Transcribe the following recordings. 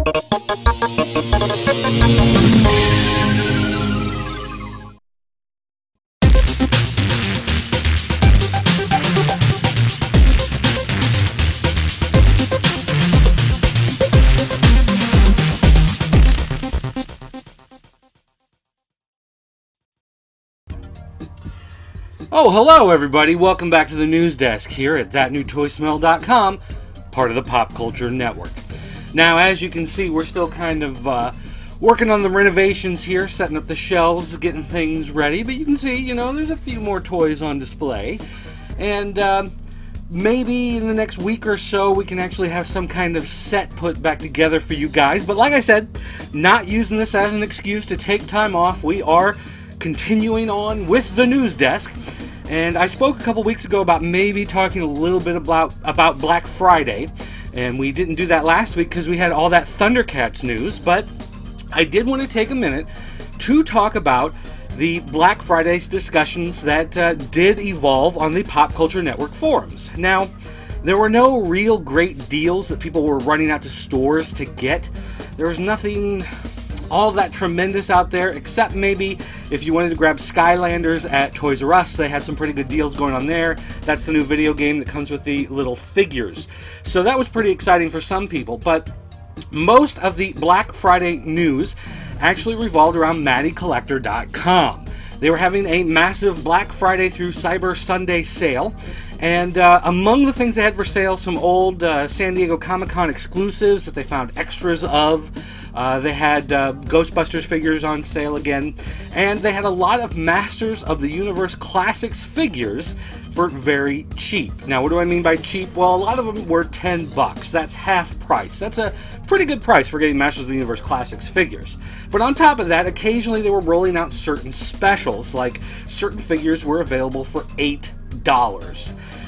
Oh, hello everybody. Welcome back to the news desk here at thatnewtoysmell.com, part of the Pop Culture Network. Now, as you can see, we're still kind of working on the renovations here, setting up the shelves, getting things ready. But you can see, there's a few more toys on display. And maybe in the next week or so, we can actually have some kind of set put back together for you guys. But like I said, not using this as an excuse to take time off. We are continuing on with the news desk. And I spoke a couple weeks ago about maybe talking a little bit about Black Friday, and we didn't do that last week because we had all that Thundercats news, but I did want to take a minute to talk about the Black Friday's discussions that did evolve on the Pop Culture Network forums. Now, there were no real great deals that people were running out to stores to get. There was nothing all that tremendous out there, except maybe if you wanted to grab Skylanders at Toys R Us, they had some pretty good deals going on there. That's the new video game that comes with the little figures. So that was pretty exciting for some people, but most of the Black Friday news actually revolved around MattyCollector.com. They were having a massive Black Friday through Cyber Sunday sale, and among the things they had for sale, some old San Diego Comic-Con exclusives that they found extras of. They had Ghostbusters figures on sale again, and they had a lot of Masters of the Universe Classics figures for very cheap. Now, what do I mean by cheap? Well, a lot of them were $10. That's half price. That's a pretty good price for getting Masters of the Universe Classics figures. But on top of that, occasionally they were rolling out certain specials, like certain figures were available for $8.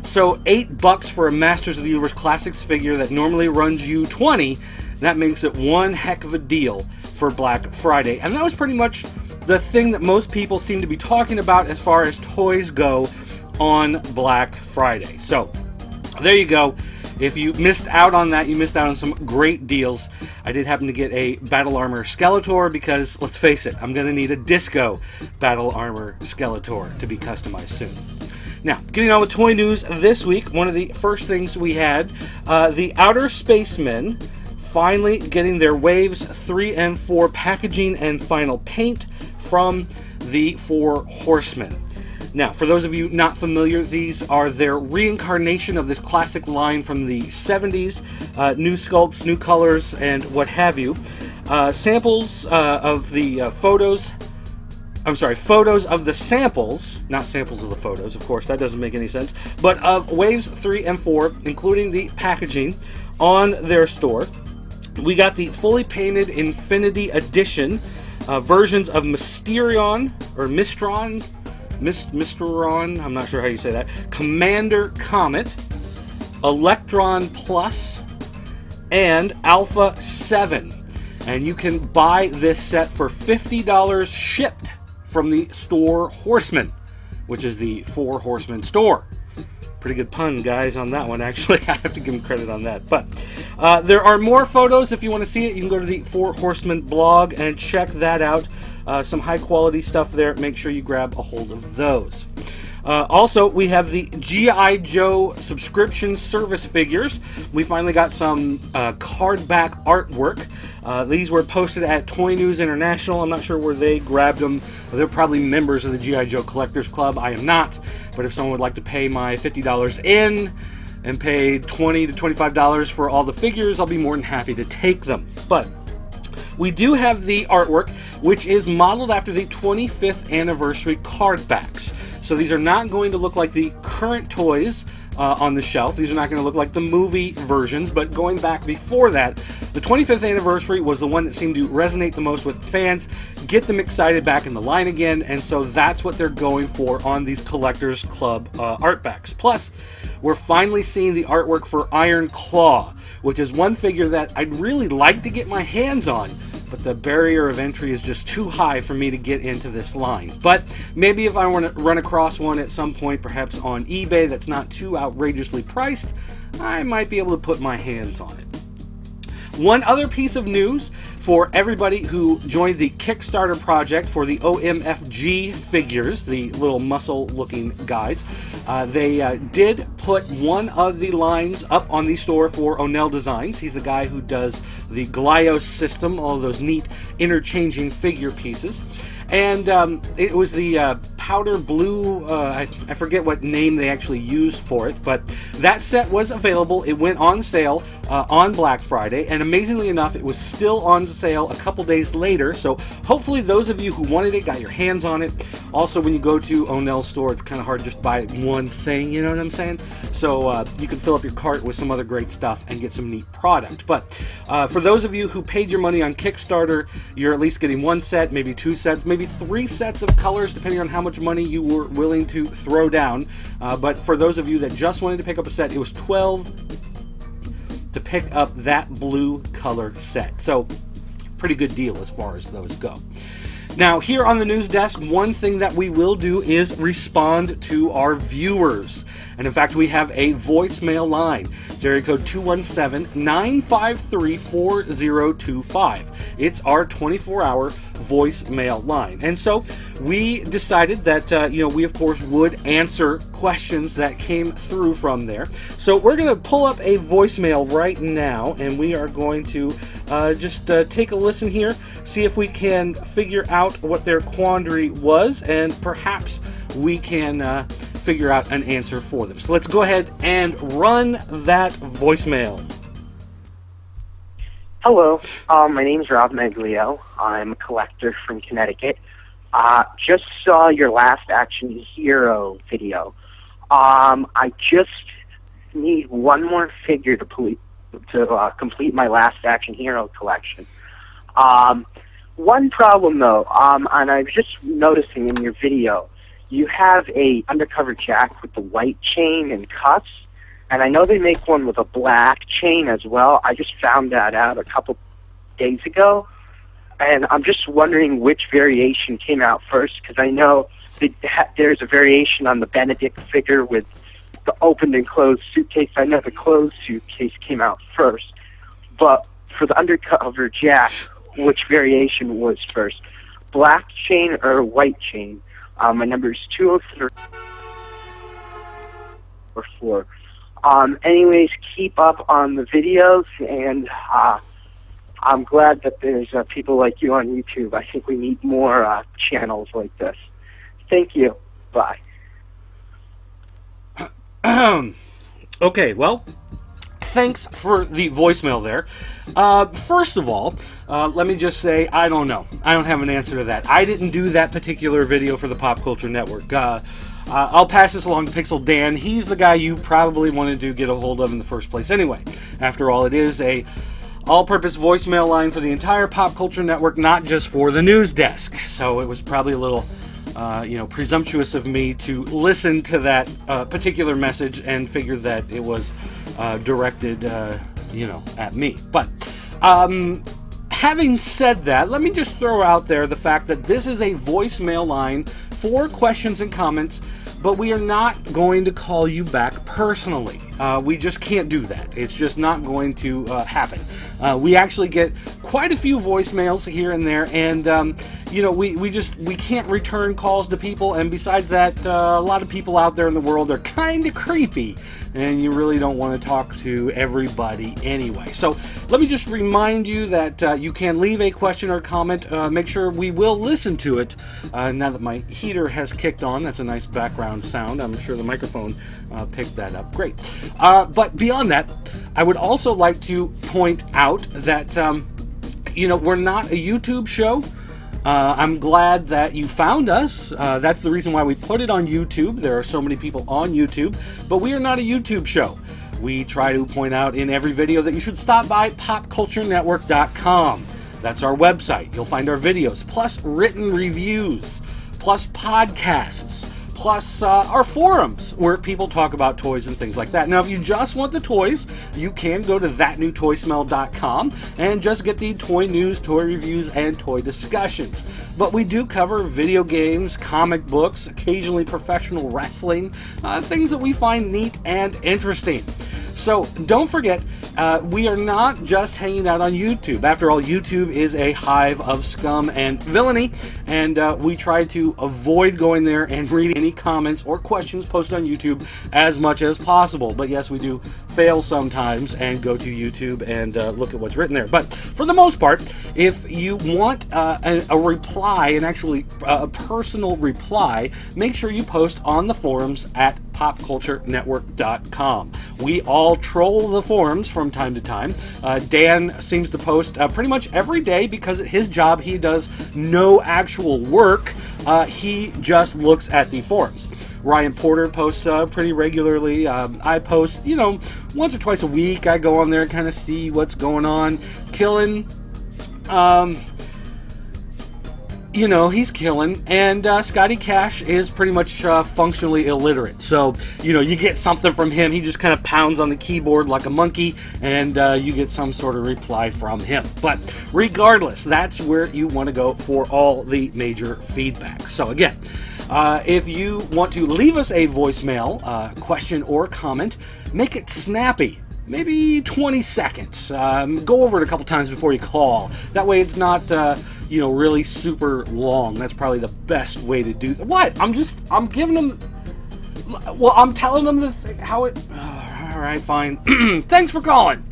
So $8 for a Masters of the Universe Classics figure that normally runs you $20, that makes it one heck of a deal for Black Friday. And that was pretty much the thing that most people seem to be talking about as far as toys go on Black Friday. So, there you go. If you missed out on that, you missed out on some great deals. I did happen to get a Battle Armor Skeletor because, let's face it, I'm going to need a Disco Battle Armor Skeletor to be customized soon. Now, getting on with toy news this week, one of the first things we had, the Outer Spacemen finally getting their Waves 3 and 4 packaging and final paint from the Four Horsemen. Now, for those of you not familiar, these are their reincarnation of this classic line from the 70s. New sculpts, new colors, and what have you. Samples of the photos of the samples, not samples of the photos, of course, that doesn't make any sense, but of Waves 3 and 4, including the packaging, on their store. We got the fully painted Infinity Edition versions of Mistron, I'm not sure how you say that, Commander Comet, Electron Plus, and Alpha 7. And you can buy this set for $50 shipped from the Store Horseman, which is the Four Horsemen store. Pretty good pun, guys, on that one, actually. I have to give them credit on that. But there are more photos. If you want to see it, you can go to the Four Horsemen blog and check that out. Some high-quality stuff there. Make sure you grab a hold of those. Also, we have the G.I. Joe subscription service figures. We finally got some card-back artwork. These were posted at Toy News International. I'm not sure where they grabbed them. They're probably members of the G.I. Joe Collectors Club. I am not. But if someone would like to pay my $50 in and pay $20 to $25 for all the figures, I'll be more than happy to take them. But we do have the artwork, which is modeled after the 25th anniversary card backs. So these are not going to look like the current toys on the shelf. These are not going to look like the movie versions, but going back before that, the 25th anniversary was the one that seemed to resonate the most with fans, get them excited back in the line again, and so that's what they're going for on these Collectors Club art backs. Plus, we're finally seeing the artwork for Iron Claw, which is one figure that I'd really like to get my hands on, but the barrier of entry is just too high for me to get into this line. But maybe if I want to run across one at some point, perhaps on eBay, that's not too outrageously priced, I might be able to put my hands on it. One other piece of news for everybody who joined the Kickstarter project for the OMFG Figures, the little muscle-looking guys. They did put one of the lines up on the store for Onell Designs. He's the guy who does the Glios system, all those neat interchanging figure pieces. And it was the powder blue, I forget what name they actually used for it, but that set was available. It went on sale on Black Friday, and amazingly enough, it was still on sale a couple days later, so hopefully those of you who wanted it got your hands on it. Also, when you go to Onell's store, it's kind of hard to just buy one thing, you know what I'm saying? So you can fill up your cart with some other great stuff and get some neat product. But for those of you who paid your money on Kickstarter, you're at least getting one set, maybe two sets, maybe three sets of colors, depending on how much money you were willing to throw down. But for those of you that just wanted to pick up a set, it was $12 to pick up that blue color set. So pretty good deal as far as those go. Now, here on the news desk, one thing that we will do is respond to our viewers. And in fact, we have a voicemail line. It's area code 217-953-4025. It's our 24-hour voicemail line. And so we decided that, we of course would answer questions that came through from there. So we're going to pull up a voicemail right now, and we are going to just take a listen here, see if we can figure out what their quandary was, and perhaps we can figure out an answer for them. So let's go ahead and run that voicemail. Hello, my name is Rob Meglio. I'm a collector from Connecticut. Just saw your Last Action Hero video. I just need one more figure to complete my Last Action Hero collection. One problem though, and I was just noticing in your video, you have a undercover Jack with the white chain and cuffs, and I know they make one with a black chain as well. I just found that out a couple days ago, and I'm just wondering which variation came out first, because I know there's a variation on the Benedict figure with the opened and closed suitcase. I know the closed suitcase came out first, but for the undercover Jack, which variation was first, black chain or white chain? My number is 203 or 4. Anyways, keep up on the videos, and I'm glad that there's people like you on YouTube. I think we need more channels like this. Thank you. Bye. Okay, well, thanks for the voicemail there. First of all, let me just say, I don't know. I don't have an answer to that. I didn't do that particular video for the Pop Culture Network. I'll pass this along to Pixel Dan. He's the guy you probably wanted to get a hold of in the first place anyway. After all, it is a all-purpose voicemail line for the entire Pop Culture Network, not just for the news desk. So it was probably a little presumptuous of me to listen to that particular message and figure that it was directed, at me. But having said that, let me just throw out there the fact that this is a voicemail line for questions and comments, but we are not going to call you back personally. We just can't do that. It's just not going to happen. We actually get quite a few voicemails here and there, and we can't return calls to people. And besides that, a lot of people out there in the world are kind of creepy, and you really don't want to talk to everybody anyway. So let me just remind you that you can leave a question or comment. Make sure we will listen to it. Now that my heater has kicked on, that's a nice background sound. I'm sure the microphone picked that up. Great. But beyond that, I would also like to point out that, we're not a YouTube show. I'm glad that you found us. That's the reason why we put it on YouTube. There are so many people on YouTube, but we are not a YouTube show. We try to point out in every video that you should stop by popculturenetwork.com. That's our website. You'll find our videos, plus written reviews, plus podcasts, plus our forums where people talk about toys and things like that. Now, if you just want the toys, you can go to thatnewtoysmell.com and just get the toy news, toy reviews, and toy discussions. But we do cover video games, comic books, occasionally professional wrestling, things that we find neat and interesting. So don't forget, we are not just hanging out on YouTube. After all, YouTube is a hive of scum and villainy, and we try to avoid going there and reading any comments or questions posted on YouTube as much as possible. But yes, we do fail sometimes and go to YouTube and look at what's written there. But for the most part, if you want a reply, and actually a personal reply, make sure you post on the forums at popculturenetwork.com. We all troll the forums from time to time. Dan seems to post pretty much every day because at his job he does no actual work. He just looks at the forums. Ryan Porter posts pretty regularly. I post, once or twice a week. I go on there and kind of see what's going on. Killing, he's killing, and Scotty Cash is pretty much functionally illiterate. So, you get something from him, he just kind of pounds on the keyboard like a monkey, and you get some sort of reply from him. But regardless, that's where you want to go for all the major feedback. So again, if you want to leave us a voicemail, question, or comment, make it snappy. Maybe 20 seconds. Go over it a couple times before you call. That way it's not, really super long. That's probably the best way to do that. What? I'm giving them, I'm telling them how it, all right, fine. Thanks for calling.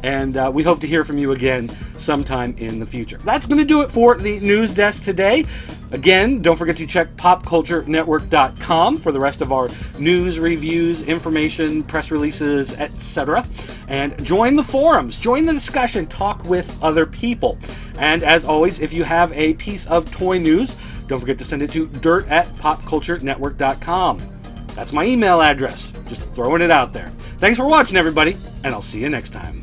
And we hope to hear from you again sometime in the future. That's going to do it for the news desk today. Again, don't forget to check popculturenetwork.com for the rest of our news, reviews, information, press releases, etc. And join the forums, join the discussion, talk with other people. And as always, if you have a piece of toy news, don't forget to send it to dirt@popculturenetwork.com. That's my email address. Just throwing it out there. Thanks for watching, everybody, and I'll see you next time.